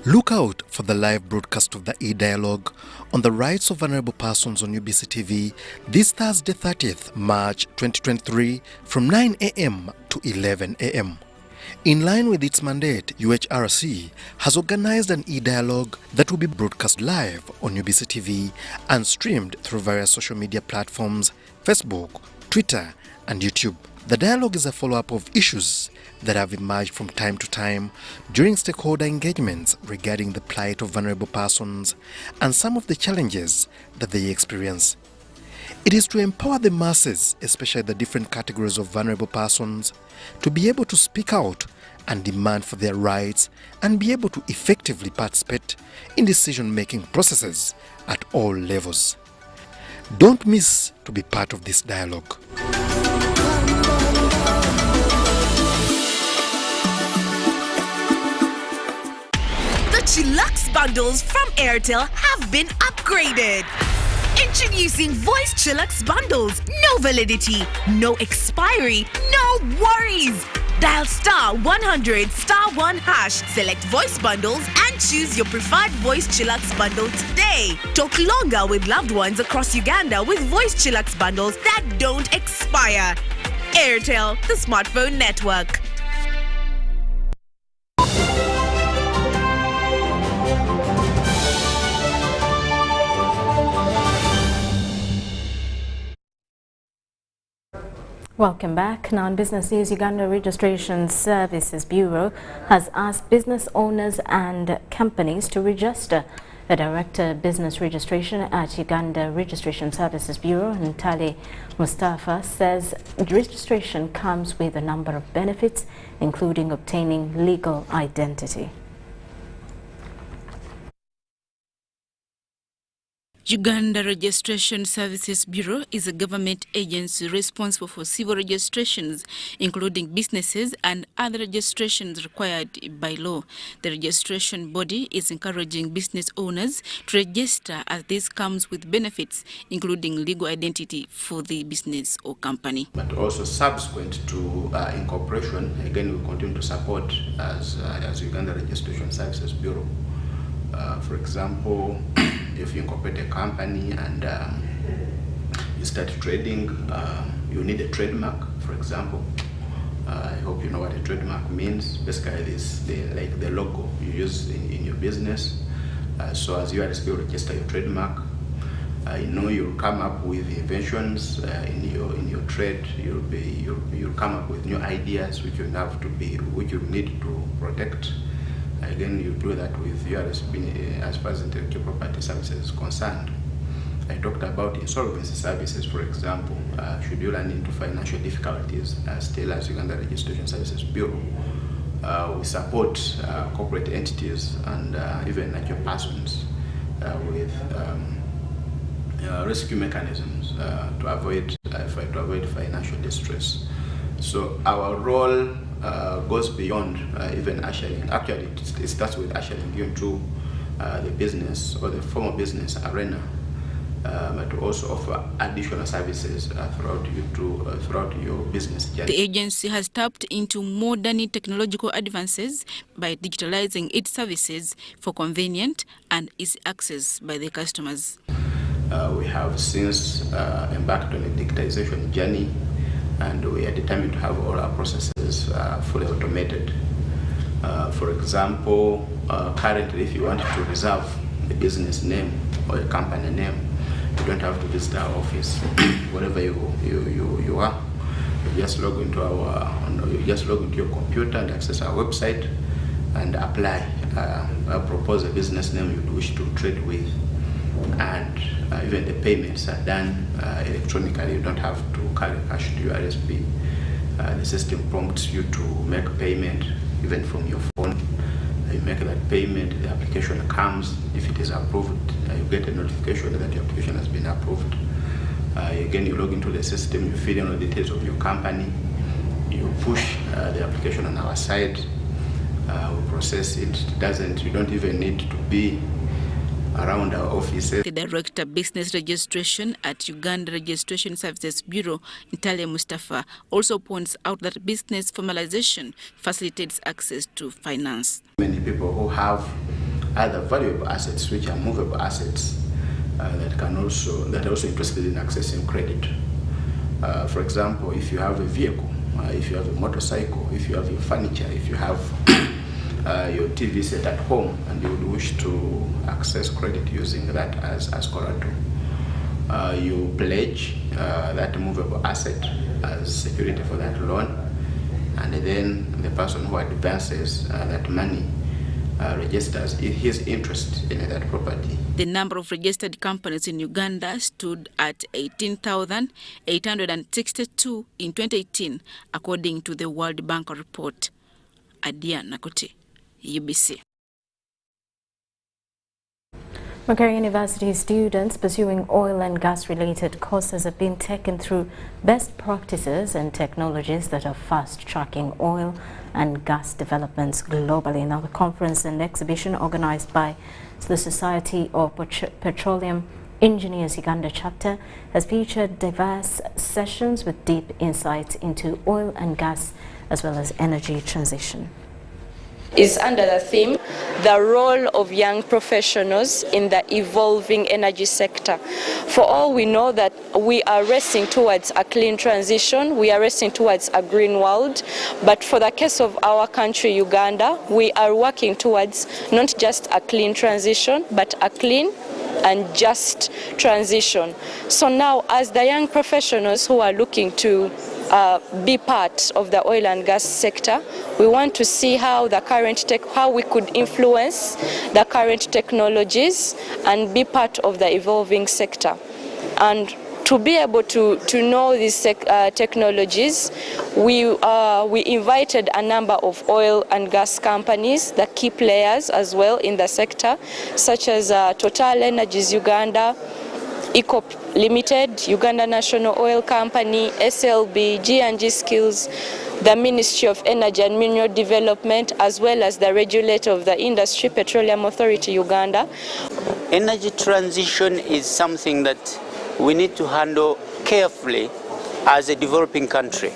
Look out for the live broadcast of the e-dialogue on the rights of vulnerable persons on UBC TV this Thursday 30th March 2023 from 9 a.m. to 11 a.m. In line with its mandate, UHRC has organized an e-dialogue that will be broadcast live on UBC TV and streamed through various social media platforms, Facebook, Twitter, and YouTube. The dialogue is a follow-up of issues that have emerged from time to time during stakeholder engagements regarding the plight of vulnerable persons and some of the challenges that they experience. It is to empower the masses, especially the different categories of vulnerable persons, to be able to speak out and demand for their rights and be able to effectively participate in decision-making processes at all levels. Don't miss to be part of this dialogue. Chillax bundles from Airtel have been upgraded. Introducing Voice Chillax bundles. No validity, no expiry, no worries. Dial *100*1#, select voice bundles and choose your preferred Voice Chillax bundle today. Talk longer with loved ones across Uganda with Voice Chillax bundles that don't expire. Airtel, the smartphone network. Welcome back. Now in business news, Uganda Registration Services Bureau has asked business owners and companies to register. The Director of Business Registration at Uganda Registration Services Bureau, Ntale Mustafa, says registration comes with a number of benefits, including obtaining legal identity. Uganda Registration Services Bureau is a government agency responsible for civil registrations, including businesses and other registrations required by law. The registration body is encouraging business owners to register, as this comes with benefits, including legal identity for the business or company. But also subsequent to incorporation, again, we continue to support as Uganda Registration Services Bureau. For example, if you incorporate a company and you start trading, you need a trademark, for example. I hope you know what a trademark means. Basically, it's like the logo you use in your business. So as you register your trademark, you know you'll come up with inventions in your trade. You'll come up with new ideas which you need to protect. Again, you do that with URSB as far as intellectual property services is concerned. I talked about insolvency services, for example. Should you run into financial difficulties, still as Uganda Registration Services Bureau, we support corporate entities and even natural persons with rescue mechanisms to avoid financial distress. So our role goes beyond even ushering. Actually, it starts with ushering you into the business or the formal business arena, but to also offer additional services throughout your business journey. The agency has tapped into modern technological advances by digitalizing its services for convenient and easy access by the customers. We have since embarked on a digitization journey, and we are determined to have all our processes fully automated. For example, currently, if you want to reserve a business name or a company name, you don't have to visit our office. Wherever you are, you just log into your computer and access our website and apply, propose a business name you wish to trade with, and even the payments are done electronically. You don't have to carry cash to your RSP. The system prompts you to make payment even from your phone. You make that payment, the application comes. If it is approved, you get a notification that your application has been approved. Again, you log into the system, you fill in all the details of your company, you push the application on our side, we process it. You don't even need to be around our offices. The Director Business Registration at Uganda Registration Services Bureau, Ntalia Mustafa, also points out that business formalization facilitates access to finance. Many people who have either valuable assets, which are movable assets, that are also interested in accessing credit. For example, if you have a vehicle, if you have a motorcycle, if you have your furniture, if you have your TV set at home and you would wish to access credit using that as collateral, you pledge that movable asset as security for that loan, and then the person who advances that money registers his interest in that property. The number of registered companies in Uganda stood at 18,862 in 2018, according to the World Bank report. Eriya Kategaya, UBC. Makerere University students pursuing oil and gas-related courses have been taken through best practices and technologies that are fast-tracking oil and gas developments globally. Now, the conference and exhibition organized by the Society of Petroleum Engineers Uganda chapter has featured diverse sessions with deep insights into oil and gas as well as energy transition. Is under the theme, the role of young professionals in the evolving energy sector. For all we know that we are racing towards a clean transition, we are racing towards a green world, but for the case of our country, Uganda, we are working towards not just a clean transition, but a clean and just transition. So now, as the young professionals who are looking to be part of the oil and gas sector, we want to see how how we could influence the current technologies and be part of the evolving sector. And to be able to know these technologies, we invited a number of oil and gas companies, the key players as well in the sector, such as Total Energies Uganda, ECOP Limited, Uganda National Oil Company, SLB, G&G Skills, the Ministry of Energy and Mineral Development, as well as the regulator of the industry, Petroleum Authority Uganda. Energy transition is something that we need to handle carefully as a developing country.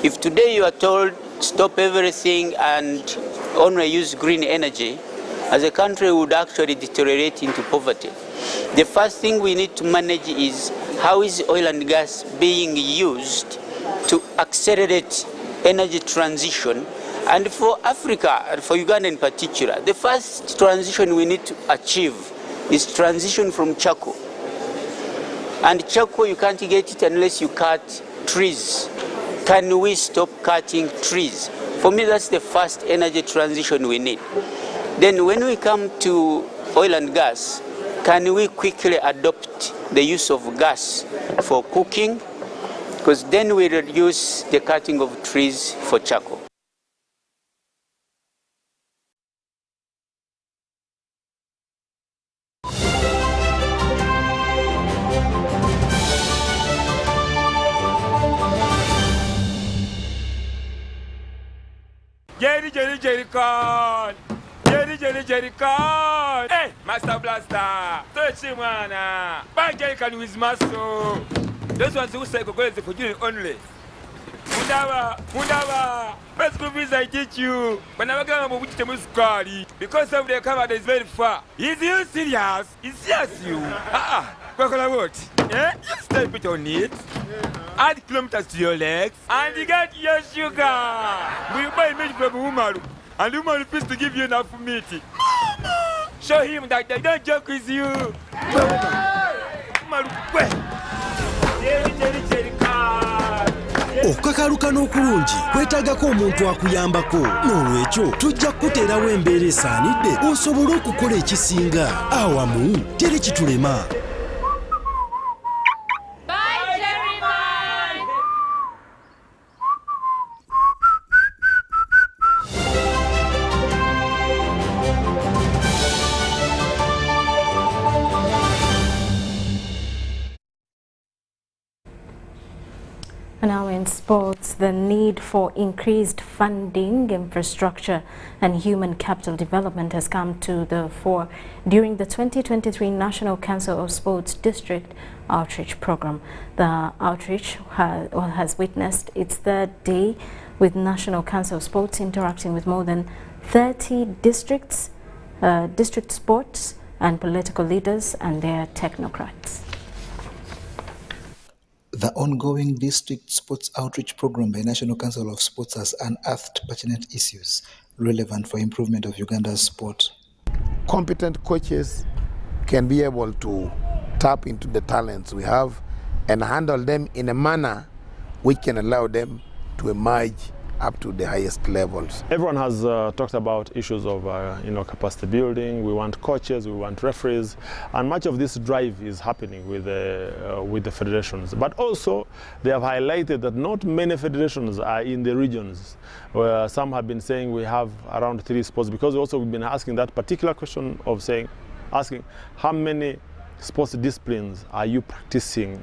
If today you are told stop everything and only use green energy, as a country we would actually deteriorate into poverty. The first thing we need to manage is how is oil and gas being used to accelerate energy transition. And for Africa, and for Uganda in particular, the first transition we need to achieve is transition from charcoal. And charcoal, you can't get it unless you cut trees. Can we stop cutting trees? For me, that's the first energy transition we need. Then when we come to oil and gas, can we quickly adopt the use of gas for cooking? Because then we reduce the cutting of trees for charcoal. Jerry con. Jerry con. Hey, Master Blaster. Touch him, man. Bang Jerry con with muscle. Those ones who say go for you only. Mundava. First group is I teach you. When I go to the Muscari, because of the cover is very far. Is you serious? It's serious you. What? Yeah? You step it on it. Add kilometers to your legs. And you get your sugar. We buy meat from Umaru. And Umaru refuse to give you enough meat. Show him that they don't joke with you. Umaru, Jerry car. Okukakalukana okulungi kwetaagako omuntu akuyambako n'olwekyo tujja kukuteerawo embeera esaanidde osobole okukola ekisinga awamu teri kitulema. Now in sports, the need for increased funding, infrastructure and human capital development has come to the fore during the 2023 National Council of Sports District Outreach Program. The outreach has witnessed its third day, with National Council of Sports interacting with more than 30 districts, district sports and political leaders and their technocrats. The ongoing District Sports Outreach Program by National Council of Sports has unearthed pertinent issues relevant for improvement of Uganda's sport. Competent coaches can be able to tap into the talents we have and handle them in a manner which can allow them to emerge up to the highest levels. Everyone has talked about issues of capacity building. We want coaches, we want referees, and much of this drive is happening with the federations. But also, they have highlighted that not many federations are in the regions. Where some have been saying we have around 3 sports, because also we've been asking that particular question of asking how many sports disciplines are you practicing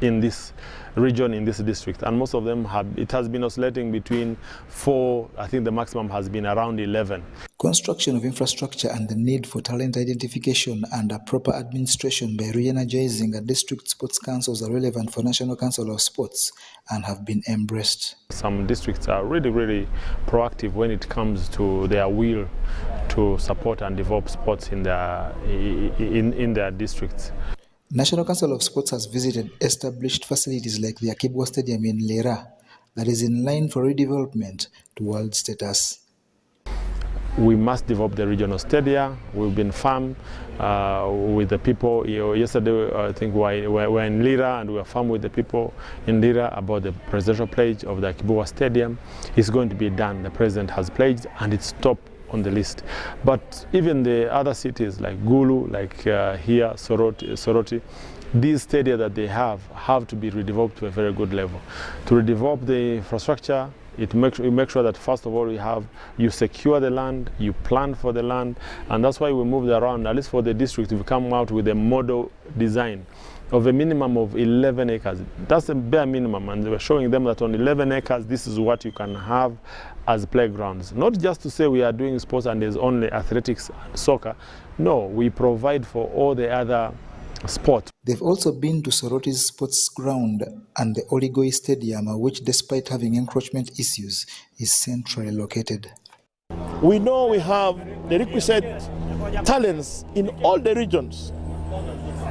in this region, in this district, and most of them it has been oscillating between 4, I think the maximum has been around 11. Construction of infrastructure and the need for talent identification and a proper administration by re-energizing a district sports councils are relevant for National Council of Sports and have been embraced. Some districts are really proactive when it comes to their will to support and develop sports in their districts. National Council of Sports has visited established facilities like the Akibwa Stadium in Lera that is in line for redevelopment to world status. We must develop the regional stadia. We've been firm with the people. Yesterday, I think we were in Lira, and we were firm with the people in Lira about the presidential pledge of the Akibwa Stadium. It's going to be done. The president has pledged, and it's top on the list. But even the other cities like Gulu, like here, Soroti, these stadia that they have to be redeveloped to a very good level. To redevelop the infrastructure, you make sure that first of all you secure the land, you plan for the land, and that's why we moved around. At least for the district, we've come out with a model design of a minimum of 11 acres. That's a bare minimum, and we're showing them that on 11 acres, this is what you can have as playgrounds. Not just to say we are doing sports and there's only athletics and soccer. No, we provide for all the other sports. They've also been to Soroti's sports ground and the Oligoi Stadium, which despite having encroachment issues, is centrally located. We know we have the requisite talents in all the regions,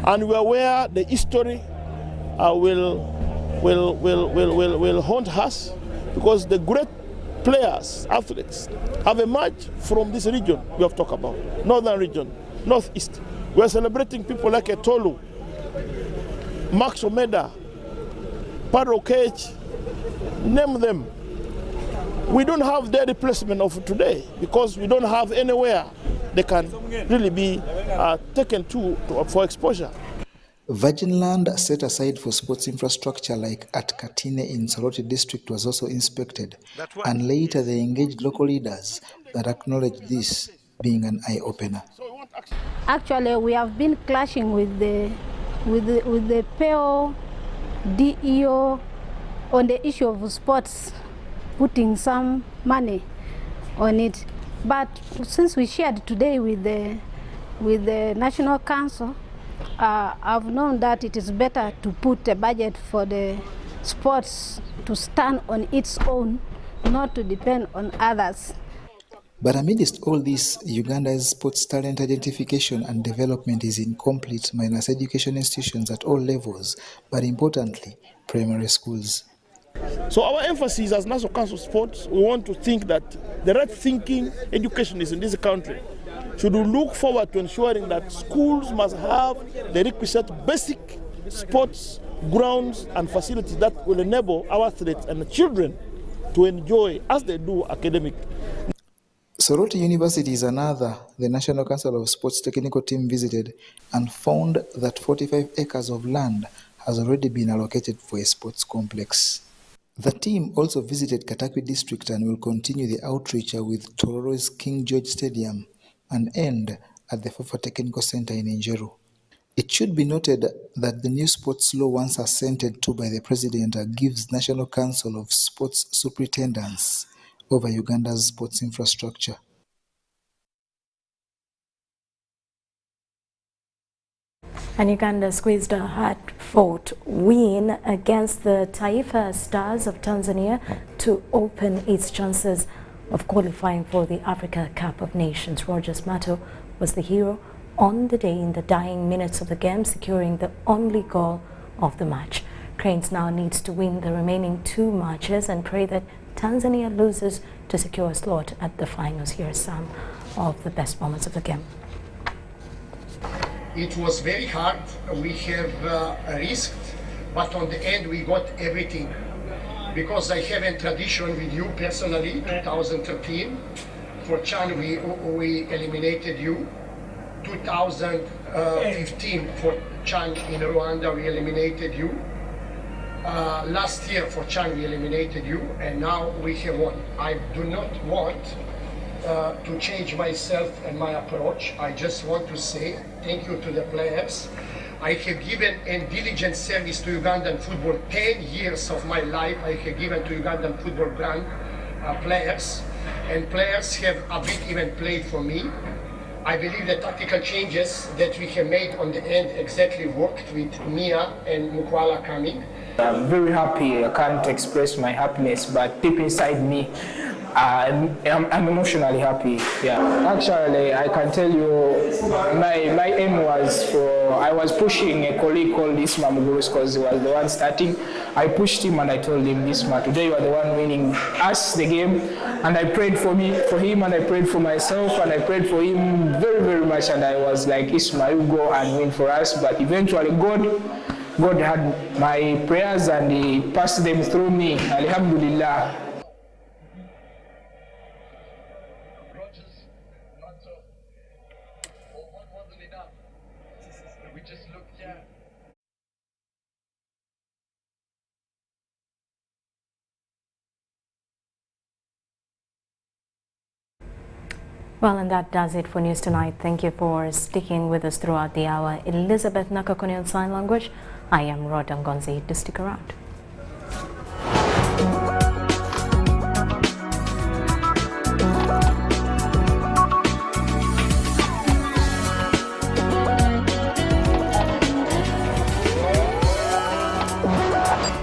and we are aware the history will haunt us, because the great players, athletes, have emerged from this region we have talked about, northern region, northeast. We are celebrating people like Etolu, Max Omeda, Paro Cage, name them. We don't have their replacement of today because we don't have anywhere they can really be taken to for exposure. Virgin land set aside for sports infrastructure like at Katine in Soroti district was also inspected, and later they engaged local leaders that acknowledged this being an eye-opener. Actually, we have been clashing with the PO, DEO on the issue of sports, putting some money on it. But since we shared today with the National Council, I've known that it is better to put a budget for the sports to stand on its own, not to depend on others. But amidst all this, Uganda's sports talent identification and development is incomplete minus education institutions at all levels, but importantly, primary schools. So our emphasis as National Council of Sports, we want to think that the right thinking educationists in this country should look forward to ensuring that schools must have the requisite basic sports grounds and facilities that will enable our athletes and children to enjoy, as they do, academic. Soroti University is another the National Council of Sports technical team visited and found that 45 acres of land has already been allocated for a sports complex. The team also visited Katakwi district and will continue the outreach with Tororo's King George Stadium and end at the Fafa Technical Center in Njeru. It should be noted that the new sports law, once assented to by the President, gives National Council of Sports superintendents over Uganda's sports infrastructure. And Uganda squeezed a hard-fought win against the Taifa Stars of Tanzania to open its chances of qualifying for the Africa Cup of Nations. Rogers Mato was the hero on the day in the dying minutes of the game, securing the only goal of the match. Cranes now needs to win the remaining 2 matches and pray that Tanzania loses to secure a slot at the finals. Here are some of the best moments of the game. It was very hard. We have risked, but on the end we got everything. Because I have a tradition with you personally, 2013. For Chan, we eliminated you. 2015 for Chan in Rwanda, we eliminated you. Last year for Chan, we eliminated you, and now we have won. I do not want to change myself and my approach. I just want to say thank you to the players. I have given a diligent service to Ugandan football. 10 years of my life I have given to Ugandan football brand players, and players have a bit even played for me. I believe the tactical changes that we have made on the end exactly worked with Mia and Mukwala coming. I'm very happy. I can't express my happiness, but deep inside me, I'm emotionally happy. Yeah, actually, I can tell you, my aim was I was pushing a colleague called Isma Mugurus because he was the one starting. I pushed him and I told him, Isma, today you are the one winning us the game. And I prayed for him, and I prayed for myself, and I prayed for him very, very much. And I was like, Isma, you go and win for us. But eventually, God had my prayers and He passed them through me. Alhamdulillah. Well, and that does it for News Tonight. Thank you for sticking with us throughout the hour. Elizabeth Nakakoni on Sign Language. I am Rhoda Ngonzi. Do stick around.